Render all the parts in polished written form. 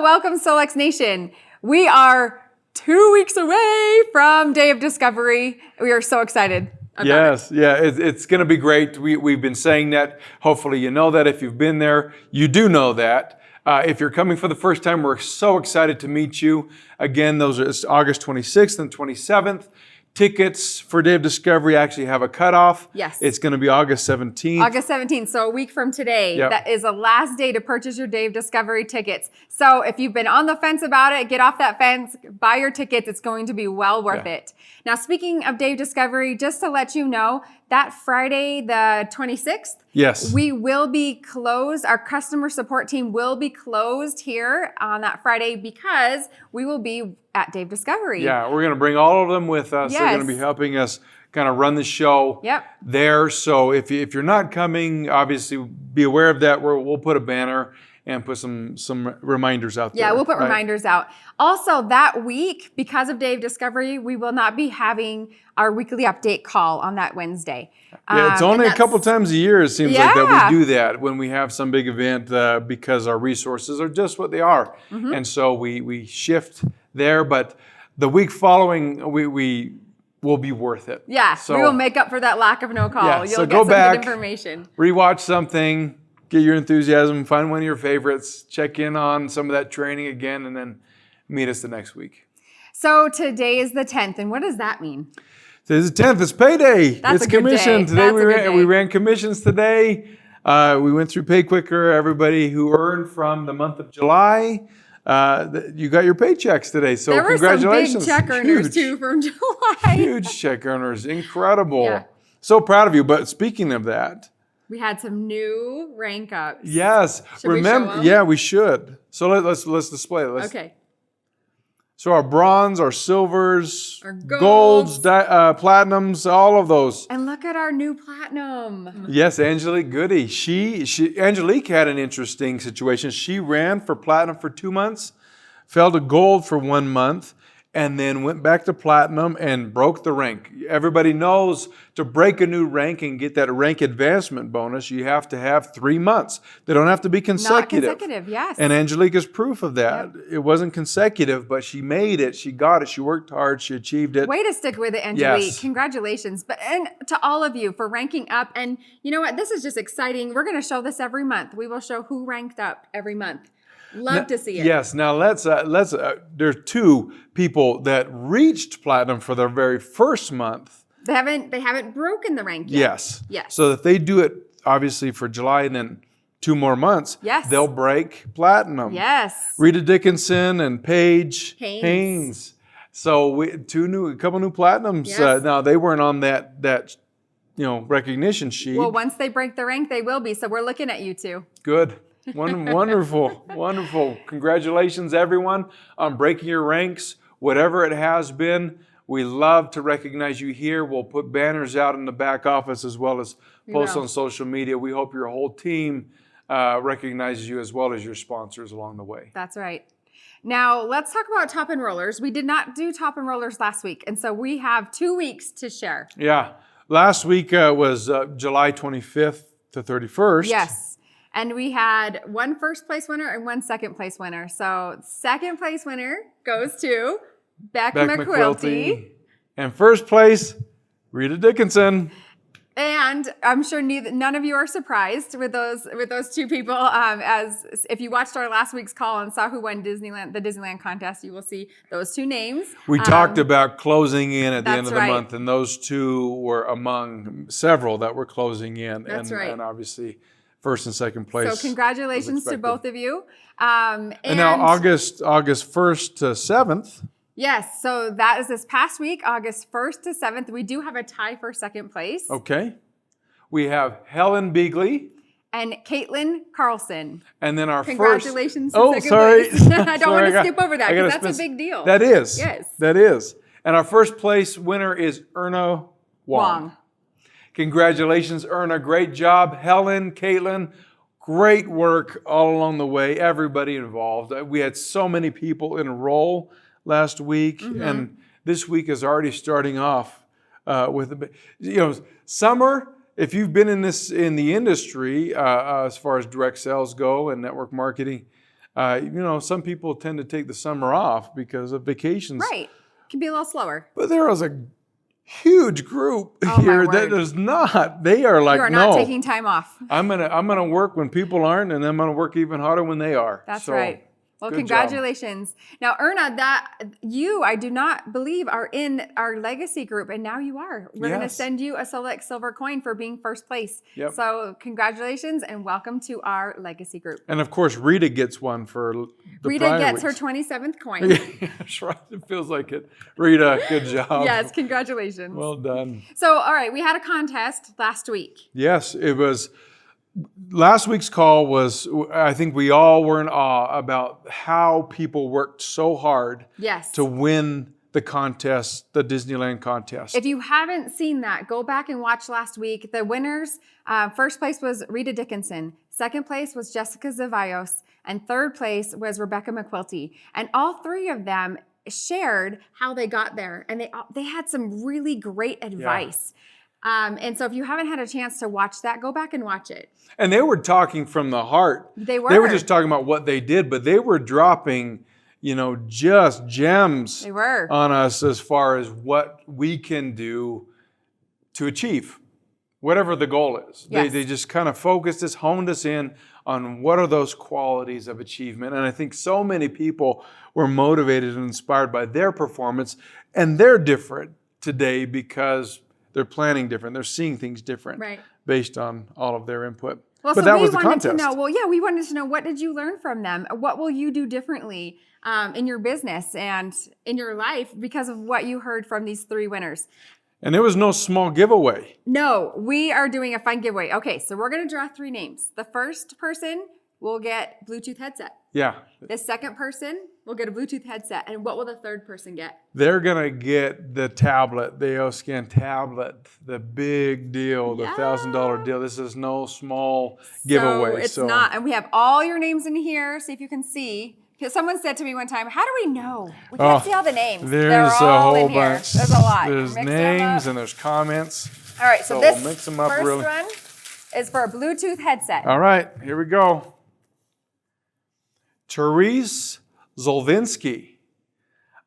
welcome Solex Nation. We are 2 weeks away from Day of Discovery. We are so excited about it. Yeah, it's going to be great. We've been saying that. Hopefully you know that. If you've been there, you do know that. If you're coming for the first time, we're so excited to meet you. Again, those are August 26th and 27th. Tickets for Day of Discovery actually have a cutoff. Yes. It's going to be August 17th. August 17th, so a week from today. Yep. That is the last day to purchase your Day of Discovery tickets. So if you've been on the fence about it, get off that fence, buy your tickets. It's going to be well worth it. Now, speaking of Day of Discovery, just to let you know, that Friday, the 26th, yes, we will be closed. Our customer support team will be closed here on that Friday because we will be at Day of Discovery. Yeah, we're going to bring all of them with us. Yes. They're going to be helping us kind of run the show there. So if you're not coming, obviously be aware of that. We'll put a banner and put some reminders out there. Yeah, we'll put reminders out. Also, that week, because of Day of Discovery, we will not be having our weekly update call on that Wednesday. Yeah, it's only a couple times a year, it seems like, that we do that when we have some big event because our resources are just what they are. Mm-hmm. And so we shift there, but the week following, we will be worth it. Yeah, so, we will make up for that lack of no call. Yeah, You'll so get go some back, good information. Rewatch something, get your enthusiasm, find one of your favorites, check in on some of that training again, and then meet us the next week. So today is the 10th, and what does that mean? Today's the 10th. It's payday. That's it's a good commission. day. Today That's we ran commissions today. We went through Pay Quicker. Everybody who earned from the month of July, you got your paychecks today. So there congratulations. There were some big check earners too from July. Huge check earners. Incredible. Yeah. So proud of you. But speaking of that, we had some new rank ups. Yes. Should we show them? Yeah, we should. So let's display it. Okay. So our bronze, our silvers, our golds, platinums, all of those. And look at our new platinum. Yes, Angelique Goody. Angelique had an interesting situation. She ran for platinum for 2 months, fell to gold for 1 month, and then went back to platinum and broke the rank. Everybody knows to break a new rank and get that rank advancement bonus, you have to have 3 months. They don't have to be consecutive. Not consecutive, yes. And Angelique is proof of that. Yep. It wasn't consecutive, but she made it. She got it. She worked hard. She achieved it. Way to stick with it, Angelique. Yes. Congratulations. And to all of you for ranking up. And you know what? This is just exciting. We're going to show this every month. We will show who ranked up every month. Love to see it. Yes. Now there's 2 people that reached platinum for their very first month. They haven't broken the rank yet. Yes. Yes. So if they do it obviously for July and then 2 more months, they'll break platinum. Yes. Rita Dickinson and Paige Haynes. So a couple new platinums. Yes. Now they weren't on that recognition sheet. Well, once they break the rank, they will be. So we're looking at you two. Good. Wonderful. Wonderful. Congratulations, everyone, on breaking your ranks, whatever it has been. We love to recognize you here. We'll put banners out in the back office as well as posts on social media. We hope your whole team recognizes you as well as your sponsors along the way. That's right. Now, let's talk about top enrollers. We did not do top enrollers last week, and so we have 2 weeks to share. Yeah. Last week was July 25th to 31st. Yes. And we had 1 first place winner and 1 second place winner. So second place winner goes to Beck McQuilty. And first place, Rita Dickinson. And I'm sure none of you are surprised with those 2 people. As if you watched our last week's call and saw who won the Disneyland contest, you will see those 2 names. We talked about closing in at the end of the right. month, and those 2 were among several that were closing in. That's right. And obviously, first and second place. So congratulations to both of you. And now August 1st to 7th. Yes, so that is this past week, August 1st to 7th. We do have a tie for second place. Okay. We have Helen Beagley. And Caitlin Carlson. And then our Congratulations first... to second place. I don't want to skip over that because that's a big deal. That is. Yes. That is. And our first place winner is Erna Wong. Congratulations, Erna. Great job. Helen, Caitlin, great work all along the way. Everybody involved. We had so many people enroll last week, and this week is already starting off with summer. If you've been in the industry as far as direct sales go and network marketing, Some people tend to take the summer off because of vacations. Right. Can be a little slower. But there was a huge group Oh, my here word. that is not. They are like, You are no. not taking time off. I'm gonna work when people aren't, and I'm gonna work even harder when they are. That's So, right. Well, good congratulations. Now, Erna, I do not believe are in our legacy group, and now you are. We're going to Yes. send you a Select Silver coin for being first place. Yep. So congratulations and welcome to our legacy group. And of course, Rita gets one for the Rita prior gets weeks. her 27th coin. That's right. It feels like it. Rita, good job. Yes, congratulations. Well done. So, all right, we had a contest last week. Yes, it was. Last week's call was, I think we all were in awe about how people worked so hard Yes. to win the contest, the Disneyland contest. If you haven't seen that, go back and watch last week. The winners, first place was Rita Dickinson. Second place was Jessica Zavallos. And third place was Rebecca McQuilty. And all three of them shared how they got there. And they had some really great advice. And so if you haven't had a chance to watch that, go back and watch it. And they were talking from the heart. They were. They were just talking about what they did, but they were dropping, just gems They were. on us as far as what we can do to achieve whatever the goal is. Yes. They just kind of focused us, honed us in on what are those qualities of achievement. And I think so many people were motivated and inspired by their performance, and they're different today because they're planning different. They're seeing things different based on all of their input. Well, but so that we was the wanted contest. to know, we wanted to know, what did you learn from them? What will you do differently in your business and in your life because of what you heard from these three winners? And there was no small giveaway. No, we are doing a fun giveaway. Okay, so we're going to draw three names. The first person will get Bluetooth headset. Yeah. The second person will get a Bluetooth headset. And what will the third person get? They're going to get the tablet, the AOScan tablet, the big deal, the $1,000 deal. This is no small giveaway. It's not. And we have all your names in here. See if you can see. Because someone said to me one time, how do we know? We can't see all the names. There's They're a all whole in here. bunch. There's a lot. There's Mix them names up. and there's comments. All right, so So this we'll mix them up first really. one is for a Bluetooth headset. All right, here we go. Therese Zolvinsky.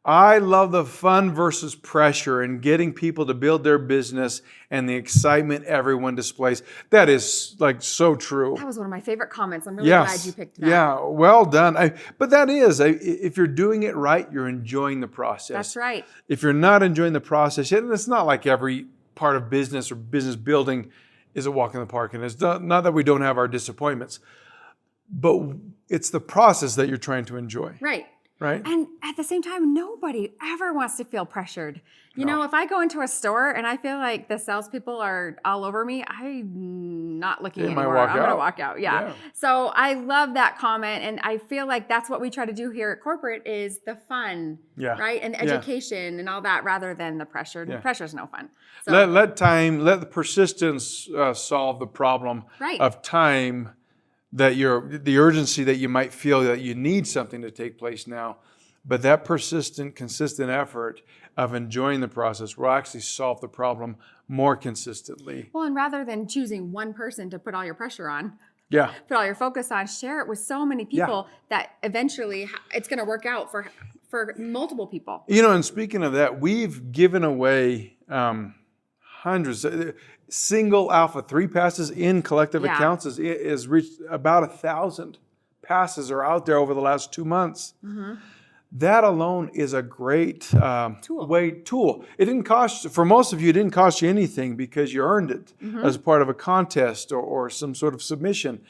I love the fun versus pressure and getting people to build their business and the excitement everyone displays. That is like so true. That was one of my favorite comments. I'm really glad you picked that. Yeah, well done. But that is, if you're doing it right, you're enjoying the process. That's right. If you're not enjoying the process, and it's not like every part of business or business building is a walk in the park, and it's not that we don't have our disappointments, but it's the process that you're trying to enjoy. Right. Right? And at the same time, nobody ever wants to feel pressured. You know, if I go into a store and I feel like the salespeople are all over me, I'm not looking anymore. I'm going to walk out. Yeah. So I love that comment. And I feel like that's what we try to do here at corporate is the fun, right? And education and all that rather than the pressure. The pressure's no fun. So, let the persistence solve the problem of time. That the urgency that you might feel that you need something to take place now, but that persistent, consistent effort of enjoying the process will actually solve the problem more consistently. Well, and rather than choosing one person to put all your pressure on, put all your focus on, share it with so many people that eventually it's going to work out for multiple people. And speaking of that, we've given away hundreds. Single Alpha 3 passes in collective accounts is reached about 1,000 passes are out there over the last 2 months. Mm-hmm. That alone is a great tool. It didn't cost, for most of you, it didn't cost you anything because you earned it as part of a contest or some sort of submission.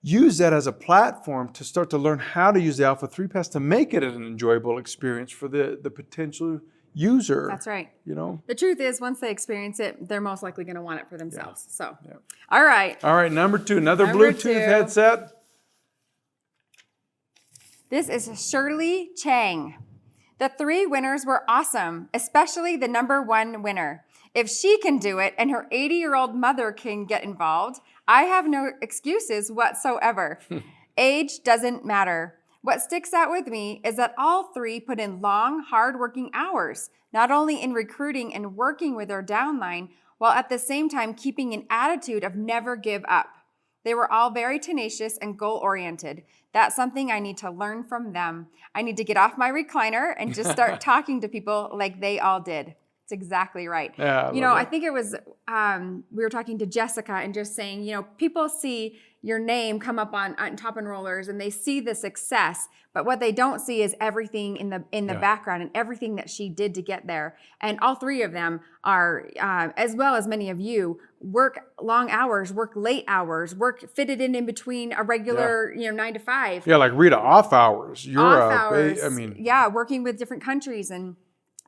Use that as a platform to start to learn how to use the Alpha 3 pass to make it an enjoyable experience for the potential user. That's right. The truth is, once they experience it, they're most likely going to want it for themselves. So, all right. All right, number 2, another Bluetooth headset. This is Shirley Chang. The 3 winners were awesome, especially the number 1 winner. If she can do it and her 80-year-old mother can get involved, I have no excuses whatsoever. Age doesn't matter. What sticks out with me is that all 3 put in long, hard-working hours, not only in recruiting and working with their downline, while at the same time keeping an attitude of never give up. They were all very tenacious and goal-oriented. That's something I need to learn from them. I need to get off my recliner and just start talking to people like they all did. It's exactly right. Yeah, I think it was, we were talking to Jessica and just saying, people see your name come up on top enrollers and they see the success, but what they don't see is everything in the background and everything that she did to get there. And all three of them are, as well as many of you, work long hours, work late hours, work fitted in between a regular, 9 to 5. Yeah, like Rita, off hours. Off hours. Working with different countries and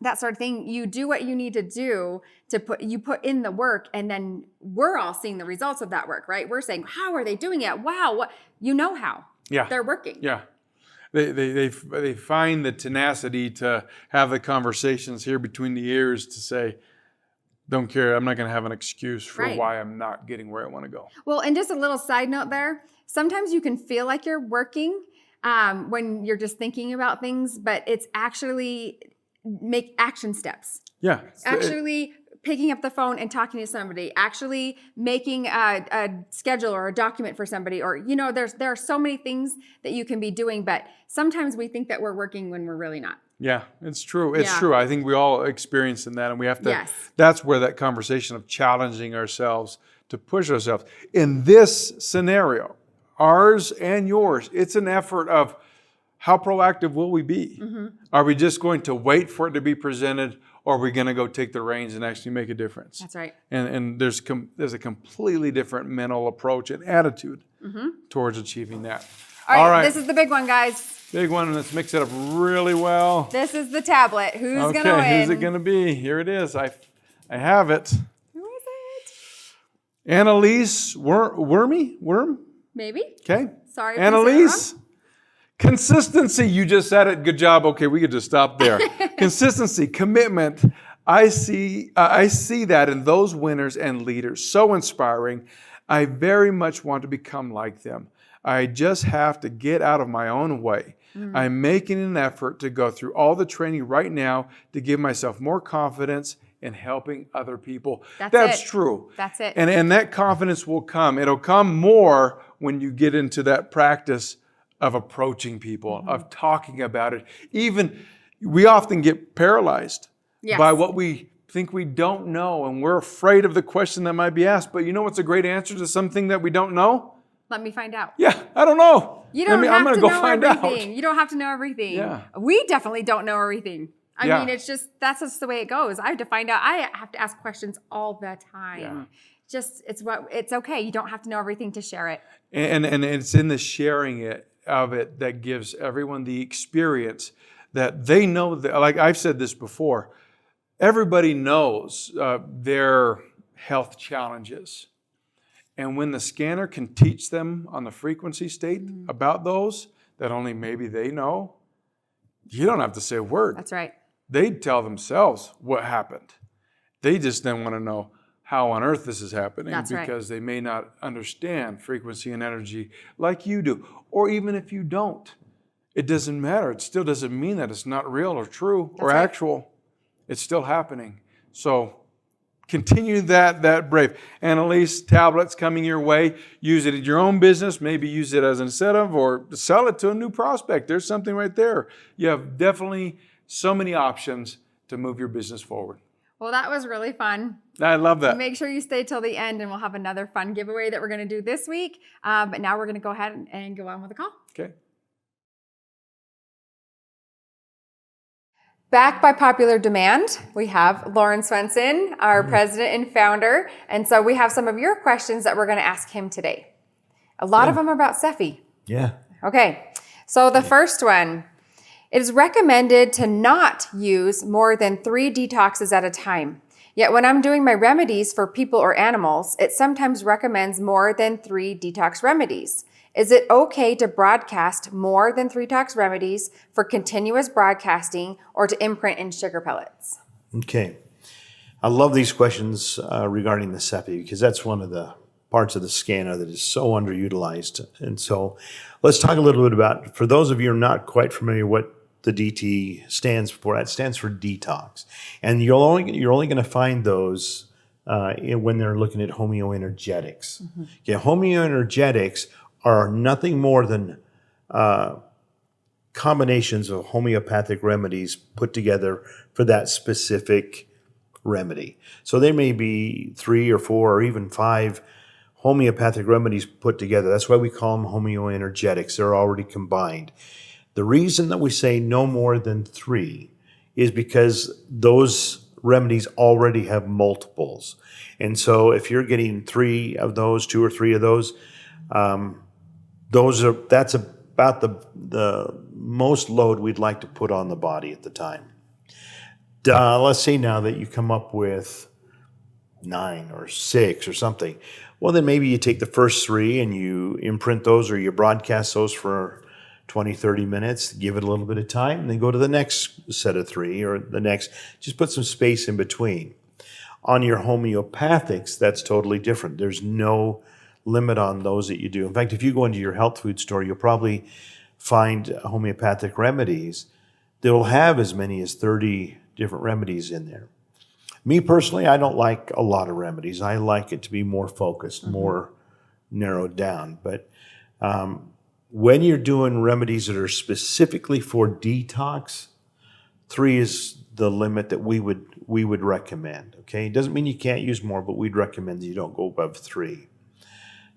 that sort of thing. You do what you need to do to put in the work, and then we're all seeing the results of that work, right? We're saying, how are they doing it? Wow, what how. Yeah. They're working. Yeah. They find the tenacity to have the conversations here between the ears to say, don't care, I'm not going to have an excuse for why I'm not getting where I want to go. Well, and just a little side note there, sometimes you can feel like you're working when you're just thinking about things, but it's actually make action steps. Yeah. Actually picking up the phone and talking to somebody, actually making a schedule or a document for somebody, or, there are so many things that you can be doing, but sometimes we think that we're working when we're really not. Yeah, it's true. It's true. I think we all experience in that, and we have to, that's where that conversation of challenging ourselves to push ourselves. In this scenario, ours and yours, it's an effort of how proactive will we be? Mm-hmm. Are we just going to wait for it to be presented, or are we going to go take the reins and actually make a difference? That's right. And there's a completely different mental approach and attitude towards achieving that. All right, this is the big one, guys. Big one, and let's mix it up really well. This is the tablet. Who's going to win? Who's it going to be? Here it is. I have it. Who is it? Annalise Worm? Maybe. Okay. Sorry. Annalise. Consistency. You just said it. Good job. Okay, we could just stop there. Consistency, commitment. I see that in those winners and leaders. So inspiring. I very much want to become like them. I just have to get out of my own way. I'm making an effort to go through all the training right now to give myself more confidence in helping other people. That's true. That's it. And that confidence will come. It'll come more when you get into that practice of approaching people, of talking about it. Even we often get paralyzed by what we think we don't know, and we're afraid of the question that might be asked. But you know what's a great answer to something that we don't know? Let me find out. Yeah, I don't know. You don't have I'm gonna to go know find everything. out. You don't have to know everything. Yeah. We definitely don't know everything. I mean, that's just the way it goes. I have to find out. I have to ask questions all the time. Yeah. It's okay. You don't have to know everything to share it. And it's in the sharing of it that gives everyone the experience that they know that, like I've said this before, everybody knows their health challenges. And when the scanner can teach them on the frequency state about those that only maybe they know, you don't have to say a word. That's right. They tell themselves what happened. They just then want to know how on earth this is happening. That's because they may not understand frequency and energy like you do. Or even if you don't, it doesn't matter. It still doesn't mean that it's not real or true or actual. It's still happening. So continue that brave. Annalise, tablets coming your way. Use it in your own business. Maybe use it as an incentive or sell it to a new prospect. There's something right there. You have definitely so many options to move your business forward. Well, that was really fun. I love that. Make sure you stay till the end, and we'll have another fun giveaway that we're going to do this week. But now we're going to go ahead and go on with the call. Okay. Back by popular demand, we have Loran Swensen, our president and founder. And so we have some of your questions that we're going to ask him today. A lot of them are about SEFI. Yeah. Okay. So the first one, it is recommended to not use more than 3 detoxes at a time. Yet when I'm doing my remedies for people or animals, it sometimes recommends more than 3 detox remedies. Is it okay to broadcast more than 3 detox remedies for continuous broadcasting or to imprint in sugar pellets? Okay. I love these questions regarding the SEFI because that's one of the parts of the scanner that is so underutilized. And so let's talk a little bit about, for those of you who are not quite familiar what the DT stands for, that stands for detox. And you're only going to find those when they're looking at homeoenergetics. Okay, homeoenergetics are nothing more than combinations of homeopathic remedies put together for that specific remedy. So there may be 3 or 4 or even 5 homeopathic remedies put together. That's why we call them homeoenergetics. They're already combined. The reason that we say no more than 3 is because those remedies already have multiples. And so if you're getting 3 of those, 2 or 3 of those, that's about the most load we'd like to put on the body at the time. Let's say now that you come up with 9 or 6 or something. Well, then maybe you take the first 3 and you imprint those or you broadcast those for 20, 30 minutes, give it a little bit of time, and then go to the next set of 3 or the next. Just put some space in between. On your homeopathics, that's totally different. There's no limit on those that you do. In fact, if you go into your health food store, you'll probably find homeopathic remedies that will have as many as 30 different remedies in there. Me personally, I don't like a lot of remedies. I like it to be more focused, more narrowed down. But when you're doing remedies that are specifically for detox, 3 is the limit that we would recommend. Okay, it doesn't mean you can't use more, but we'd recommend that you don't go above 3.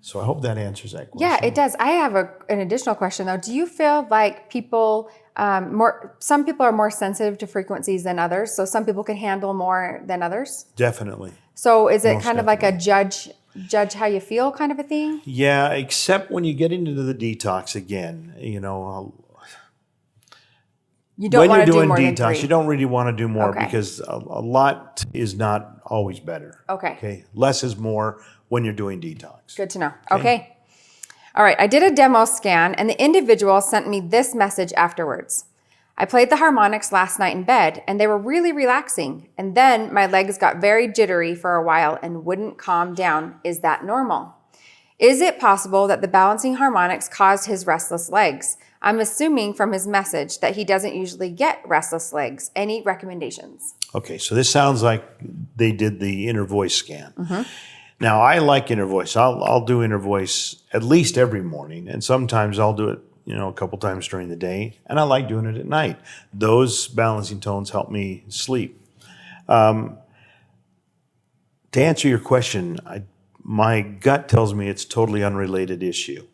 So I hope that answers that question. Yeah, it does. I have an additional question though. Do you feel like people some people are more sensitive to frequencies than others? So some people can handle more than others? Definitely. So is it Most kind of like a judge how you feel kind of a thing? Yeah, except when you get into the detox again, you know. You don't want to do more detox, than 3. you don't really want to do more Okay. because a lot is not always better. Okay. Less is more when you're doing detox. Good to know. Okay. All right. I did a demo scan and the individual sent me this message afterwards. I played the harmonics last night in bed and they were really relaxing. And then my legs got very jittery for a while and wouldn't calm down. Is that normal? Is it possible that the balancing harmonics caused his restless legs? I'm assuming from his message that he doesn't usually get restless legs. Any recommendations? Okay, so this sounds like they did the inner voice scan. Now, I like inner voice. I'll do inner voice at least every morning, and sometimes I'll do it, a couple times during the day, and I like doing it at night. Those balancing tones help me sleep. To answer your question, my gut tells me it's a totally unrelated issue.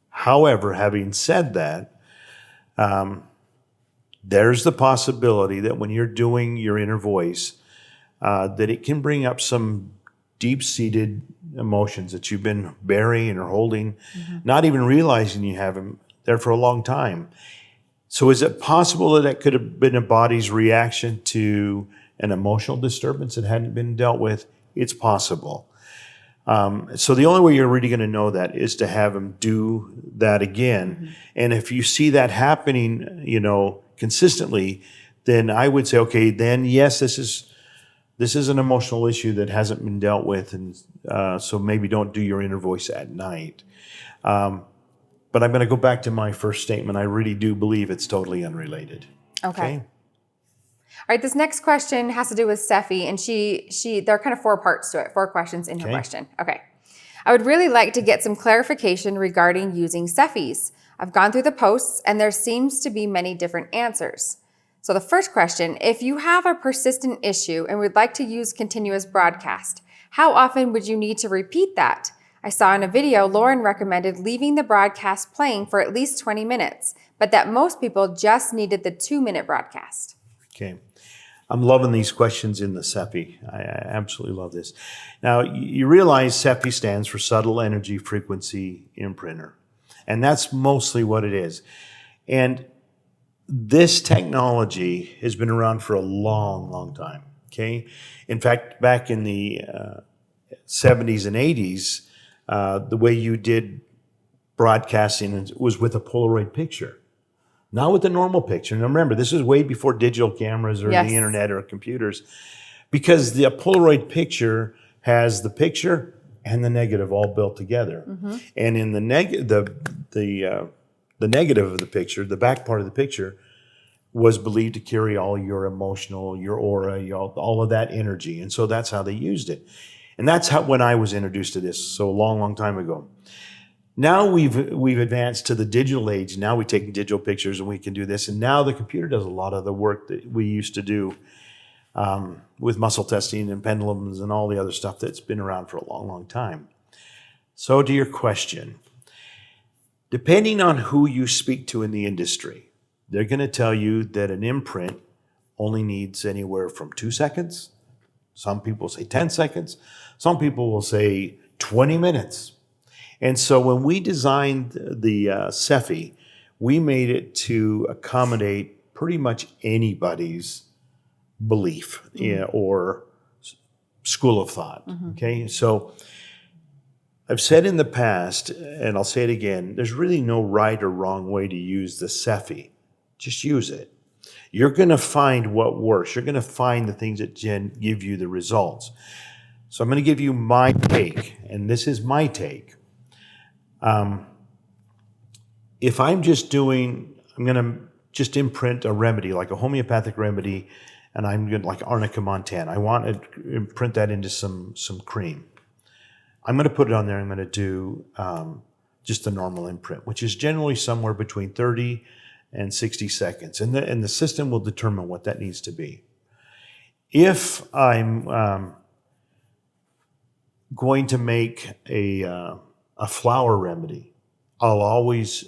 However, having said that, there's the possibility that when you're doing your inner voice, that it can bring up some deep-seated emotions that you've been burying or holding, not even realizing you have them there for a long time. So is it possible that it could have been a body's reaction to an emotional disturbance that hadn't been dealt with? It's possible. So the only way you're really going to know that is to have them do that again. And if you see that happening, consistently, then I would say, okay, then yes, this is an emotional issue that hasn't been dealt with, and so maybe don't do your inner voice at night. But I'm going to go back to my first statement. I really do believe it's totally unrelated. Okay. All right, this next question has to do with SEFI, and there are kind of 4 parts to it, 4 questions in her question. Okay. I would really like to get some clarification regarding using SEFIs. I've gone through the posts, and there seems to be many different answers. So the first question, if you have a persistent issue and would like to use continuous broadcast, how often would you need to repeat that? I saw in a video, Loran recommended leaving the broadcast playing for at least 20 minutes, but that most people just needed the 2-minute broadcast. Okay. I'm loving these questions in the SEFI. I absolutely love this. Now, you realize SEFI stands for Subtle Energy Frequency Imprinter, and that's mostly what it is. And this technology has been around for a long, long time, okay? In fact, back in the 70s and 80s, the way you did broadcasting was with a Polaroid picture. Not with the normal picture. Now remember, this is way before digital cameras or the internet or computers, because the Polaroid picture has the picture and the negative all built together. And in the negative of the picture, the back part of the picture, was believed to carry all your emotional, your aura, all of that energy. And so that's how they used it. And that's how when I was introduced to this, so a long, long time ago. Now we've advanced to the digital age. Now we take digital pictures and we can do this. And now the computer does a lot of the work that we used to do with muscle testing and pendulums and all the other stuff that's been around for a long, long time. So to your question, depending on who you speak to in the industry, they're going to tell you that an imprint only needs anywhere from 2 seconds. Some people say 10 seconds. Some people will say 20 minutes. And so when we designed the SEFI, we made it to accommodate pretty much anybody's belief or school of thought. Okay, so I've said in the past, and I'll say it again, there's really no right or wrong way to use the SEFI. Just use it. You're going to find what works. You're going to find the things that give you the results. So I'm going to give you my take, and this is my take. If I'm going to just imprint a remedy, like a homeopathic remedy, and I'm going to, like Arnica montana, I want to imprint that into some cream. I'm going to put it on there. I'm going to do just the normal imprint, which is generally somewhere between 30 and 60 seconds. And the system will determine what that needs to be. If I'm going to make a flower remedy, I'll always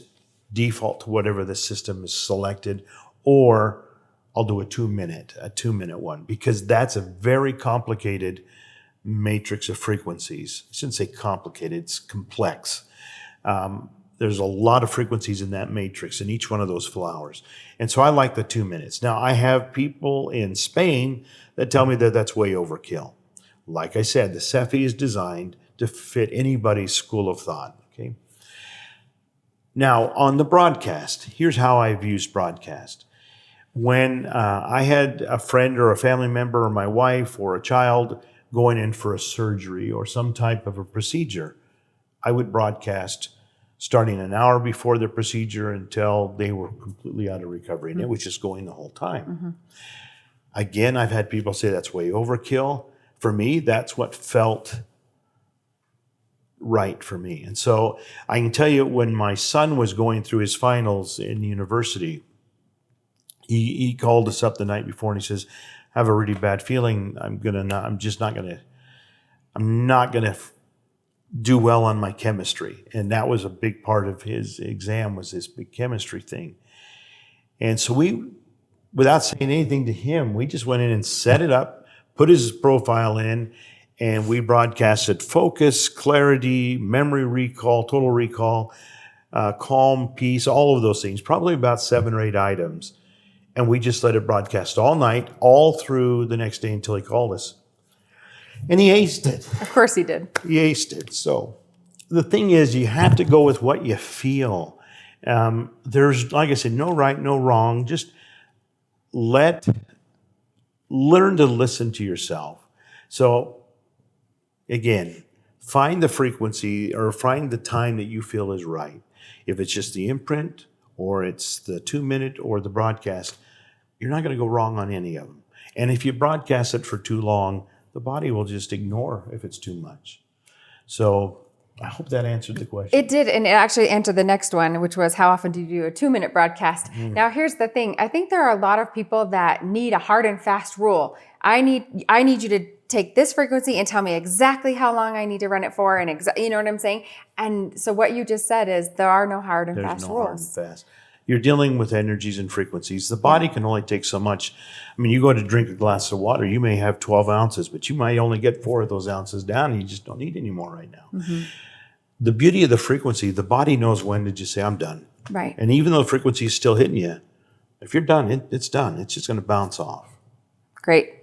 default to whatever the system is selected, or I'll do a 2-minute one, because that's a very complicated matrix of frequencies. I shouldn't say complicated, it's complex. There's a lot of frequencies in that matrix in each one of those flowers. And so I like the 2 minutes. Now, I have people in Spain that tell me that that's way overkill. Like I said, the SEFI is designed to fit anybody's school of thought. Okay. Now, on the broadcast, here's how I've used broadcast. When I had a friend or a family member or my wife or a child going in for a surgery or some type of a procedure, I would broadcast starting an hour before the procedure until they were completely out of recovery. And it was just going the whole time. Again, I've had people say that's way overkill. For me, that's what felt right for me. And so I can tell you, when my son was going through his finals in university, he called us up the night before and he says, I have a really bad feeling. I'm not gonna do well on my chemistry. And that was a big part of his exam, was this big chemistry thing. And so we, without saying anything to him, we just went in and set it up, put his profile in, and we broadcasted focus, clarity, memory recall, total recall, calm, peace, all of those things, probably about 7 or 8 items. And we just let it broadcast all night, all through the next day until he called us. And he aced it. Of course he did. He aced it. So the thing is, you have to go with what you feel. There's, like I said, no right, no wrong. Just learn to listen to yourself. So again, find the frequency or find the time that you feel is right. If it's just the imprint or it's the 2-minute or the broadcast, you're not going to go wrong on any of them. And if you broadcast it for too long, the body will just ignore if it's too much. So I hope that answered the question. It did, and it actually answered the next one, which was, how often do you do a 2-minute broadcast? Now, here's the thing. I think there are a lot of people that need a hard and fast rule. I need you to take this frequency and tell me exactly how long I need to run it for, and you know what I'm saying? And so what you just said is there are no hard and fast rules. Hard and fast. You're dealing with energies and frequencies. The body can only take so much. I mean, you go to drink a glass of water, you may have 12 ounces, but you might only get 4 of those ounces down, and you just don't need any more right now. The beauty of the frequency, the body knows when to just say, I'm done. Right. And even though the frequency is still hitting you, if you're done, it's done. It's just going to bounce off. Great.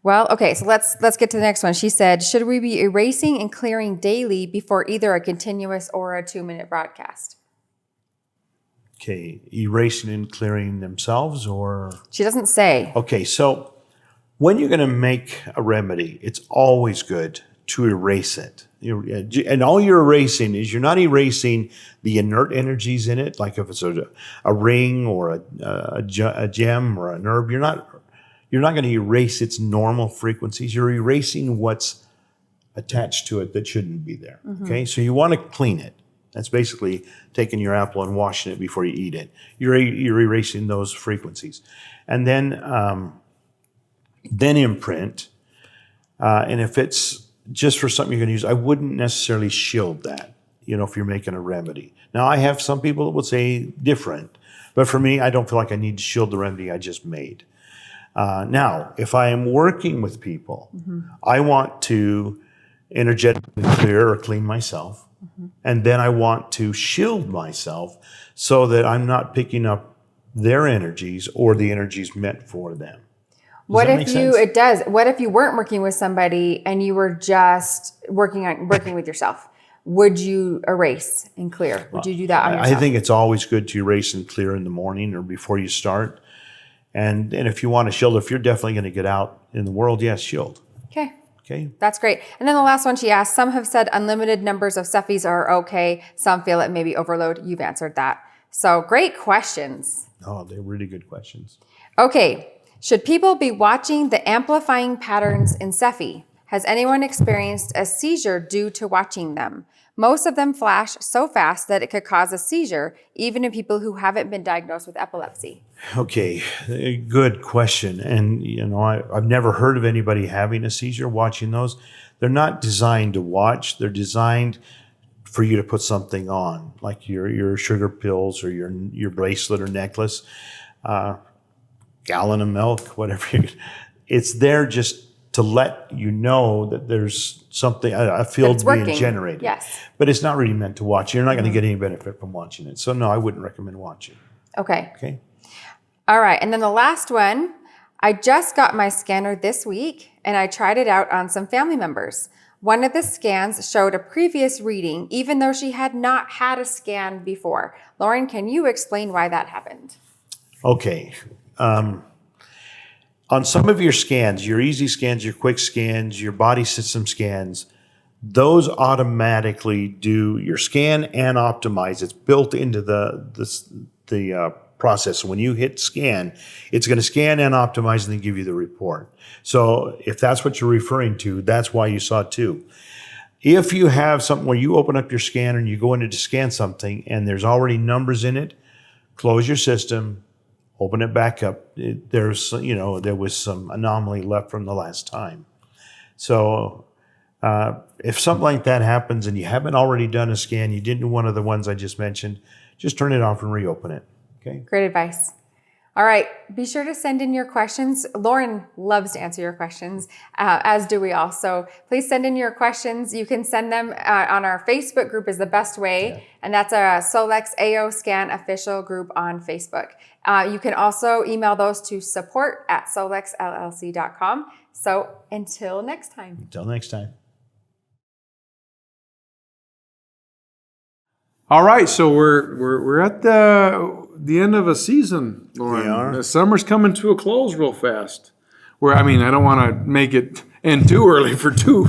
Well, okay, so let's get to the next one. She said, should we be erasing and clearing daily before either a continuous or a 2-minute broadcast? Okay, erasing and clearing themselves, or? She doesn't say. Okay, so when you're going to make a remedy, it's always good to erase it. And all you're erasing is, you're not erasing the inert energies in it, like if it's a ring or a gem or an herb. You're not going to erase its normal frequencies. You're erasing what's attached to it that shouldn't be there. Okay, so you want to clean it. That's basically taking your apple and washing it before you eat it. You're erasing those frequencies, and then imprint. And if it's just for something you're going to use, I wouldn't necessarily shield that. If you're making a remedy. Now, I have some people that would say different, but for me, I don't feel like I need to shield the remedy I just made. Now, if I am working with people, I want to energetically clear or clean myself, and then I want to shield myself so that I'm not picking up their energies or the energies meant for them. What if you weren't working with somebody and you were just working with yourself? Would you erase and clear? Would you do that on yourself? I think it's always good to erase and clear in the morning or before you start. And if you want to shield, if you're definitely going to get out in the world, yes, shield. Okay. That's great. And then the last one she asked, some have said unlimited numbers of SEFIs are okay. Some feel it may be overload. You've answered that. So great questions. Oh, they're really good questions. Okay. Should people be watching the amplifying patterns in SEFI? Has anyone experienced a seizure due to watching them? Most of them flash so fast that it could cause a seizure, even in people who haven't been diagnosed with epilepsy. Okay, good question. And, I've never heard of anybody having a seizure watching those. They're not designed to watch. They're designed for you to put something on, like your sugar pills or your bracelet or necklace, gallon of milk, whatever. It's there just to let you know that there's something, a field being generated. Yes. But it's not really meant to watch. You're not going to get any benefit from watching it. So no, I wouldn't recommend watching. Okay. All right. And then the last one, I just got my scanner this week and I tried it out on some family members. One of the scans showed a previous reading, even though she had not had a scan before. Loran, can you explain why that happened? Okay. On some of your scans, your easy scans, your quick scans, your body system scans, those automatically do your scan and optimize. It's built into the process. So when you hit scan, it's going to scan and optimize and then give you the report. So if that's what you're referring to, that's why you saw two. If you have something where you open up your scanner and you go in to scan something and there's already numbers in it, close your system, open it back up. There was some anomaly left from the last time. So if something like that happens and you haven't already done a scan, you didn't do one of the ones I just mentioned, just turn it off and reopen it. Okay. Great advice. All right. Be sure to send in your questions. Loran loves to answer your questions, as do we all. So please send in your questions. You can send them on our Facebook group is the best way. Yeah. And that's a Solex AO Scan official group on Facebook. You can also email those to support@solexllc.com. So until next time. Until next time. All right, so we're at the end of a season, Loran. We are. The summer's coming to a close real fast. I don't want to make it end too early for too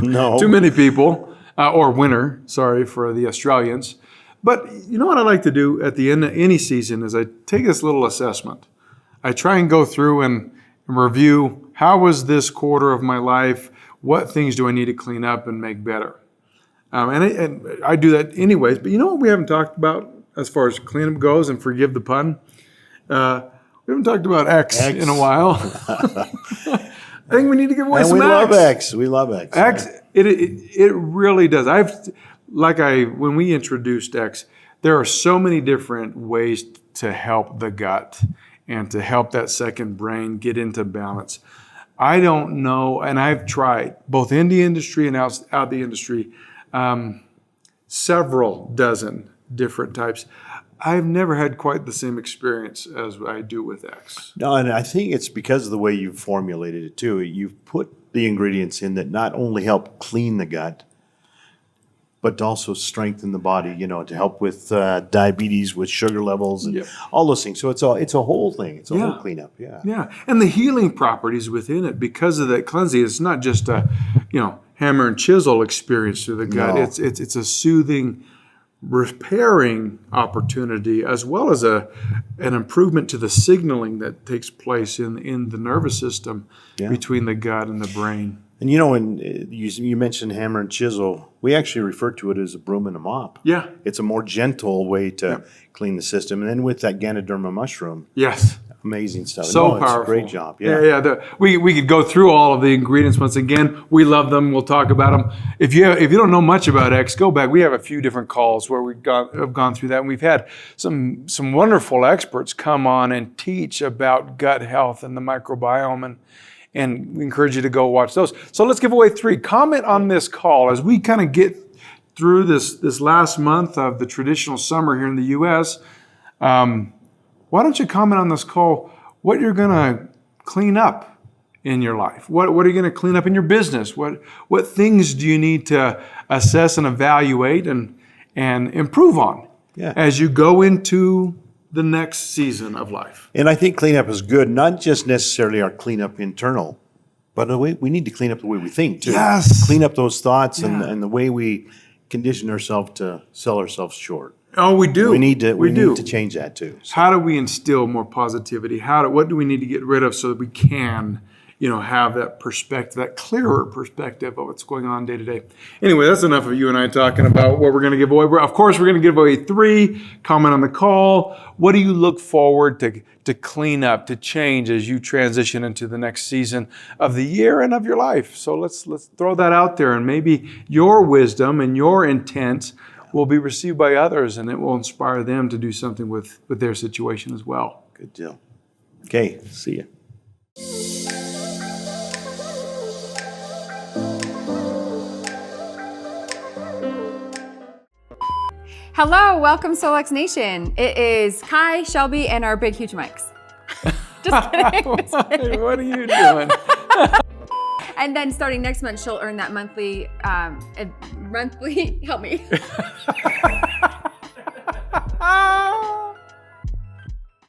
many people, or winter. Sorry for the Australians. But you know what I like to do at the end of any season is I take this little assessment. I try and go through and review how was this quarter of my life. What things do I need to clean up and make better? And I do that anyways. But you know what we haven't talked about as far as cleanup goes, and forgive the pun? We haven't talked about X in a while. I think we need to give away some X. We love X. We love X. X, it really does. When we introduced X, there are so many different ways to help the gut and to help that second brain get into balance. I don't know, and I've tried both in the industry and out the industry, several dozen different types. I've never had quite the same experience as I do with X. No, and I think it's because of the way you've formulated it too. You've put the ingredients in that not only help clean the gut, but to also strengthen the body, to help with diabetes, with sugar levels, and all those things. So it's a whole thing. It's a whole cleanup. Yeah. Yeah, and the healing properties within it because of that cleansing. It's not just a, hammer and chisel experience through the gut. No. It's a soothing, repairing opportunity, as well as an improvement to the signaling that takes place in the nervous system between the gut and the brain. And you know, when you mentioned hammer and chisel, we actually refer to it as a broom and a mop. Yeah. It's a more gentle way to clean the system. And then with that Ganoderma mushroom, Yes. amazing stuff. So It's a powerful. great job. Yeah. We could go through all of the ingredients once again. We love them. We'll talk about them. If you don't know much about X, go back. We have a few different calls where have gone through that, and we've had some wonderful experts come on and teach about gut health and the microbiome, and we encourage you to go watch those. So let's give away 3. Comment on this call as we kind of get through this last month of the traditional summer here in the U.S. Why don't you comment on this call what you're going to clean up in your life? What are you going to clean up in your business? What things do you need to assess and evaluate and improve on as you go into the next season of life? And I think cleanup is good, not just necessarily our cleanup internal, but we need to clean up the way we think too. Yes. Clean up those thoughts and the way we condition ourselves to sell ourselves short. Oh, we do. We need to change that too. So. How do we instill more positivity? What do we need to get rid of so that we can, have that perspective, that clearer perspective of what's going on day to day? Anyway, that's enough of you and I talking about what we're going to give away. Of course, we're going to give away 3. Comment on the call. What do you look forward to clean up, to change as you transition into the next season of the year and of your life? So let's throw that out there, and maybe your wisdom and your intent will be received by others, and it will inspire them to do something with their situation as well. Good deal. Okay, see you. Hello, welcome Solex Nation. It is Kai, Shelby, and our big, huge mics. Just kidding. Just kidding. What are you doing? And then starting next month, she'll earn that monthly, help me.